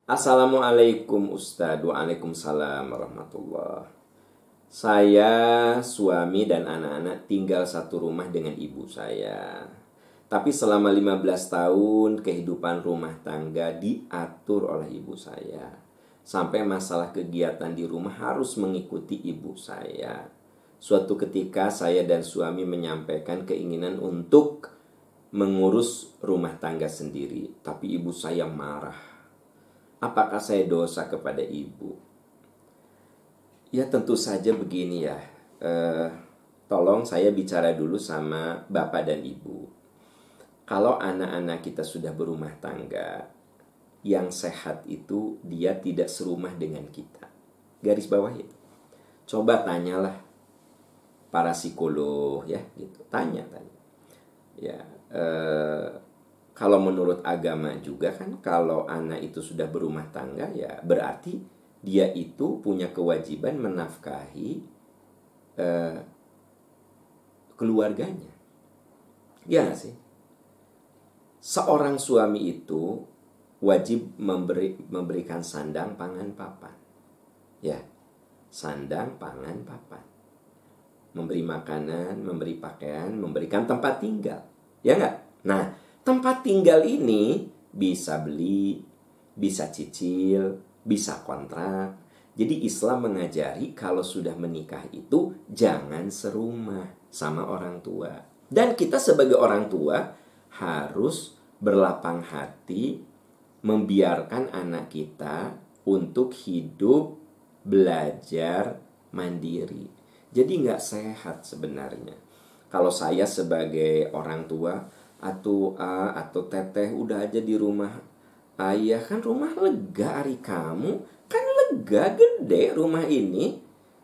Assalamualaikum Ustadz. Waalaikumsalam warahmatullah. Saya, suami dan anak-anak tinggal satu rumah dengan ibu saya. Tapi selama 15 tahun kehidupan rumah tangga diatur oleh ibu saya. Sampai masalah kegiatan di rumah harus mengikuti ibu saya. Suatu ketika saya dan suami menyampaikan keinginan untuk mengurus rumah tangga sendiri. Tapi ibu saya marah. Apakah saya dosa kepada ibu? Ya tentu saja begini ya. Tolong saya bicara dulu sama bapak dan ibu. Kalau anak-anak kita sudah berumah tangga, yang sehat itu dia tidak serumah dengan kita. Garis bawah itu. Coba tanyalah para psikolog ya gitu. Tanya. Ya, kalau menurut agama juga kan, kalau anak itu sudah berumah tangga ya berarti dia itu punya kewajiban menafkahi keluarganya. Ya gak sih? Seorang suami itu wajib memberikan sandang, pangan, papan. Ya, sandang, pangan, papan. Memberi makanan, memberi pakaian, memberikan tempat tinggal. Ya nggak? Nah, tempat tinggal ini bisa beli, bisa cicil, bisa kontrak. Jadi Islam mengajari kalau sudah menikah itu jangan serumah sama orang tua. Dan kita sebagai orang tua harus berlapang hati membiarkan anak kita untuk hidup, belajar, mandiri. Jadi nggak sehat sebenarnya. Kalau saya sebagai orang tua, atau atau teteh udah aja di rumah ayah, kan rumah lega ari kamu. Kan lega gede rumah ini.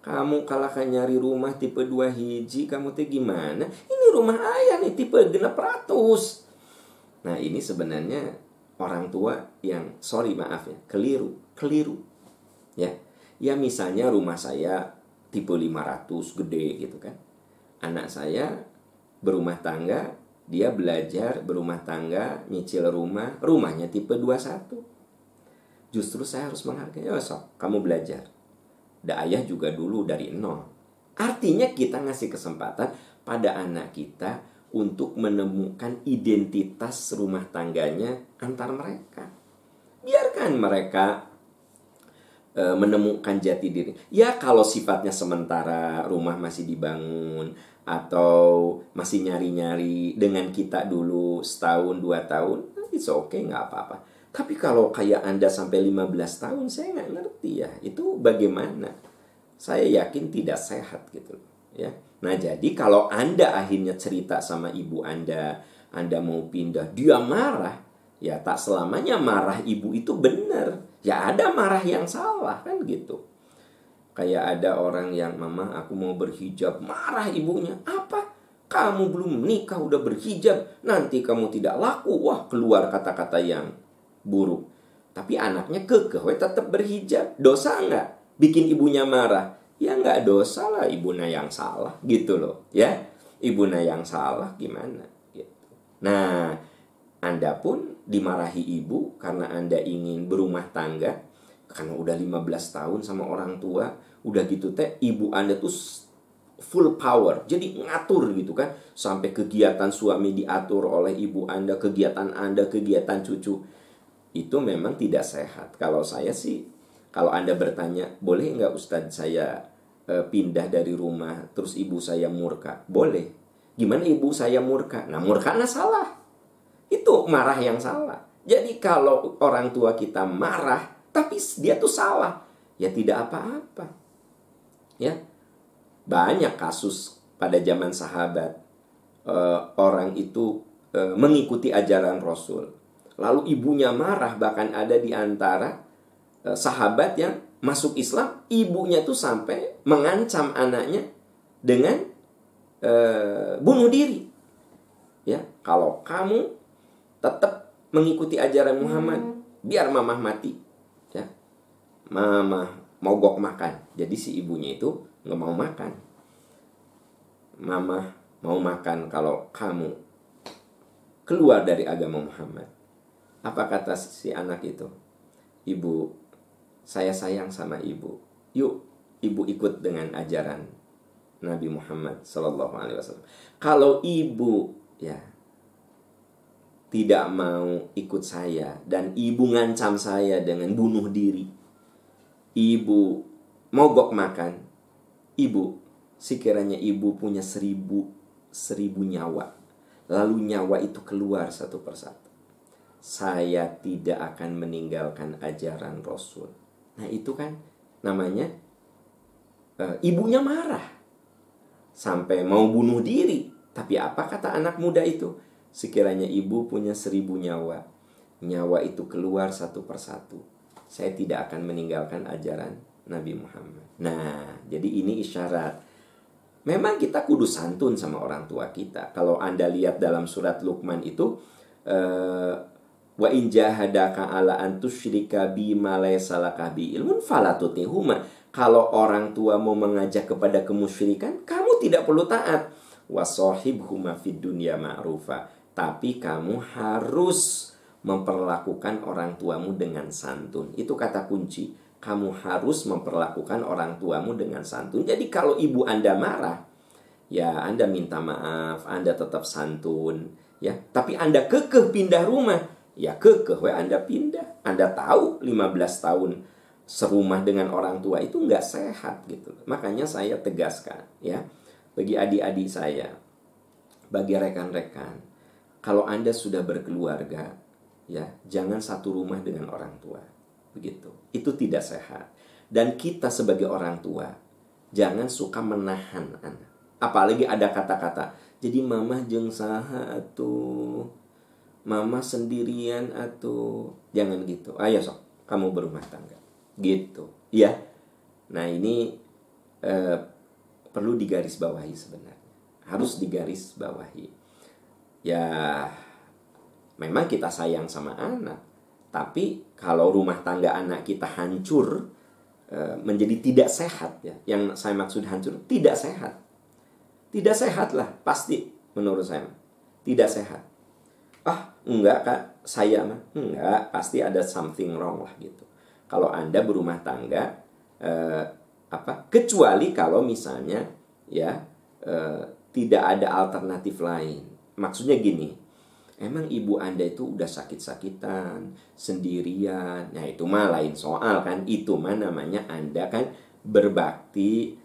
Kamu kalahkan nyari rumah tipe 2 hiji, kamu teh gimana? Ini rumah ayah nih tipe 600. Nah ini sebenarnya orang tua yang, maaf ya, keliru. Ya misalnya rumah saya tipe 500 gede gitu kan. Anak saya berumah tangga, dia belajar berumah tangga, nyicil rumahnya tipe 21. Justru saya harus menghargai, sok kamu belajar. Ayah juga dulu dari nol. Artinya kita ngasih kesempatan pada anak kita untuk menemukan identitas rumah tangganya antar mereka. Biarkan mereka menemukan jati diri. Ya kalau sifatnya sementara, rumah masih dibangun atau masih nyari-nyari dengan kita dulu setahun 2 tahun, it's okay, nggak apa-apa. Tapi kalau kayak Anda sampai 15 tahun, saya nggak ngerti ya, itu bagaimana? Saya yakin tidak sehat gitu ya. Nah jadi kalau Anda akhirnya cerita sama ibu Anda mau pindah, dia marah, ya tak selamanya marah ibu itu benar. Ya ada marah yang salah kan gitu. Kayak ada orang yang, mama aku mau berhijab, marah ibunya. Apa? Kamu belum menikah udah berhijab, nanti kamu tidak laku. Wah, keluar kata-kata yang buruk. Tapi anaknya kekeh tetap berhijab. Dosa nggak bikin ibunya marah? Ya nggak dosa lah, ibunya yang salah gitu loh ya. Ibunya yang salah gimana gitu. Nah Anda pun dimarahi ibu karena Anda ingin berumah tangga, karena udah 15 tahun sama orang tua. Udah gitu teh, ibu Anda tuh full power, jadi ngatur gitu kan. Sampai kegiatan suami diatur oleh ibu Anda, kegiatan Anda, kegiatan cucu. Itu memang tidak sehat. Kalau saya sih, kalau Anda bertanya, boleh nggak Ustadz saya pindah dari rumah terus ibu saya murka? Boleh. Gimana ibu saya murka? Nah murkanya salah. Itu marah yang salah. Jadi kalau orang tua kita marah tapi dia tuh salah, ya tidak apa-apa. Ya. Banyak kasus pada zaman sahabat, orang itu mengikuti ajaran Rasul. Lalu ibunya marah, bahkan ada di antara sahabat yang masuk Islam, ibunya tuh sampai mengancam anaknya dengan bunuh diri. Ya, kalau kamu tetap mengikuti ajaran Muhammad, biar mamah mati. Ya, mamah mogok makan. Jadi si ibunya itu nggak mau makan. Mamah mau makan kalau kamu keluar dari agama Muhammad. Apa kata si anak itu? Ibu, saya sayang sama ibu. Yuk, ibu ikut dengan ajaran Nabi Muhammad SAW. Kalau ibu ya tidak mau ikut saya dan ibu ngancam saya dengan bunuh diri, ibu mogok makan, ibu, sekiranya ibu punya seribu nyawa, lalu nyawa itu keluar satu persatu, saya tidak akan meninggalkan ajaran Rasul. Nah itu kan namanya ibunya marah sampai mau bunuh diri. Tapi apa kata anak muda itu? Sekiranya ibu punya 1000 nyawa, nyawa itu keluar satu persatu, saya tidak akan meninggalkan ajaran Nabi Muhammad. Nah, jadi ini isyarat. Memang kita kudu santun sama orang tua kita. Kalau Anda lihat dalam surat Luqman itu, wa in jahadaka ala an tusyrika bima laysa laka bi ilmun fala tutihuma. Kalau orang tua mau mengajak kepada kemusyrikan, kamu tidak perlu taat. Wa sahibhuma fid dunya ma'rufa. Tapi kamu harus memperlakukan orang tuamu dengan santun. Itu kata kunci. Kamu harus memperlakukan orang tuamu dengan santun. Jadi kalau ibu Anda marah, ya Anda minta maaf, Anda tetap santun, ya. Tapi Anda kekeh pindah rumah, ya kekeh Anda pindah. Anda tahu 15 tahun serumah dengan orang tua itu nggak sehat gitu. Makanya saya tegaskan, ya, bagi adik-adik saya, bagi rekan-rekan, kalau Anda sudah berkeluarga, ya jangan satu rumah dengan orang tua, begitu. Itu tidak sehat. Dan kita sebagai orang tua jangan suka menahan anak. Apalagi ada kata-kata, jadi mama jeung saha atuh, mama sendirian atuh. Jangan gitu. Ayo sok, kamu berumah tangga. Gitu, ya. Nah ini perlu digarisbawahi sebenarnya. Harus digarisbawahi. Ya, memang kita sayang sama anak. Tapi kalau rumah tangga anak kita hancur, menjadi tidak sehat, ya. Yang saya maksud hancur, tidak sehat. Tidak sehat lah, pasti menurut saya. Tidak sehat. Enggak kak, saya mah. Enggak, pasti ada something wrong lah gitu. Kalau Anda berumah tangga, kecuali kalau misalnya ya tidak ada alternatif lain. Maksudnya gini, emang ibu Anda itu udah sakit-sakitan, sendirian. Nah itu mah lain soal kan. Itu mah namanya Anda kan berbakti,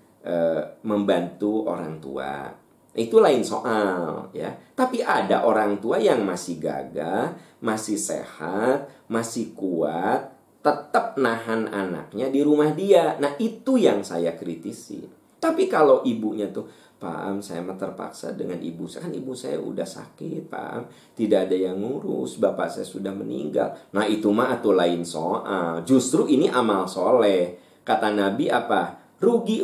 membantu orang tua. Itu lain soal, ya. Tapi ada orang tua yang masih gagah, masih sehat, masih kuat, tetap nahan anaknya di rumah dia. Nah itu yang saya kritisi. Tapi kalau ibunya tuh, Pak Am, saya mah terpaksa dengan ibu saya. Kan ibu saya udah sakit, Pak Am. Tidak ada yang ngurus, bapak saya sudah meninggal. Nah itu mah atuh lain soal. Justru ini amal soleh. Kata Nabi apa? Rugi.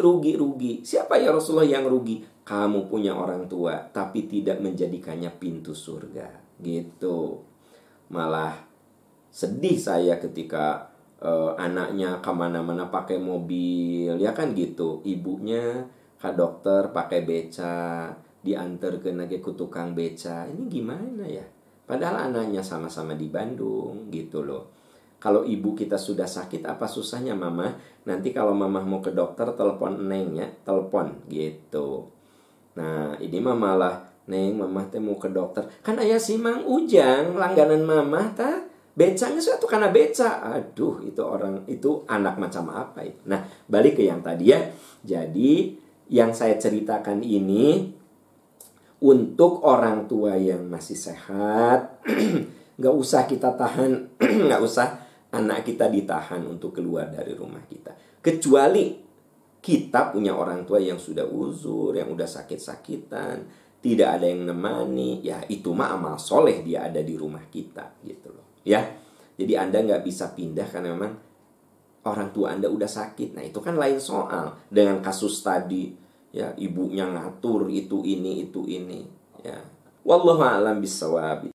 Siapa ya Rasulullah yang rugi? Kamu punya orang tua, tapi tidak menjadikannya pintu surga. Gitu. Malah sedih saya ketika anaknya kemana-mana pakai mobil, ya kan gitu. Ibunya ke dokter pakai beca, diantar ke tukang beca. Ini gimana ya? Padahal anaknya sama-sama di Bandung gitu loh. Kalau ibu kita sudah sakit, apa susahnya mama? Nanti kalau mama mau ke dokter, telepon neng ya, telepon gitu. Nah ini mah malah, neng mama teh mau ke dokter. Kan ayah si Mang Ujang, langganan mama tah. Becanya suatu karena beca. Aduh, itu anak macam apa itu. Nah, balik ke yang tadi ya. Jadi, yang saya ceritakan ini untuk orang tua yang masih sehat, nggak usah kita tahan, nggak usah anak kita ditahan untuk keluar dari rumah kita. Kecuali kita punya orang tua yang sudah uzur, yang udah sakit-sakitan, tidak ada yang nemani, ya itu mah amal soleh dia ada di rumah kita gitu loh. Ya, jadi Anda nggak bisa pindah karena memang orang tua Anda udah sakit. Nah itu kan lain soal. Dengan kasus tadi, ya ibunya ngatur itu ini, ya. Wallahu a'lam bishawab.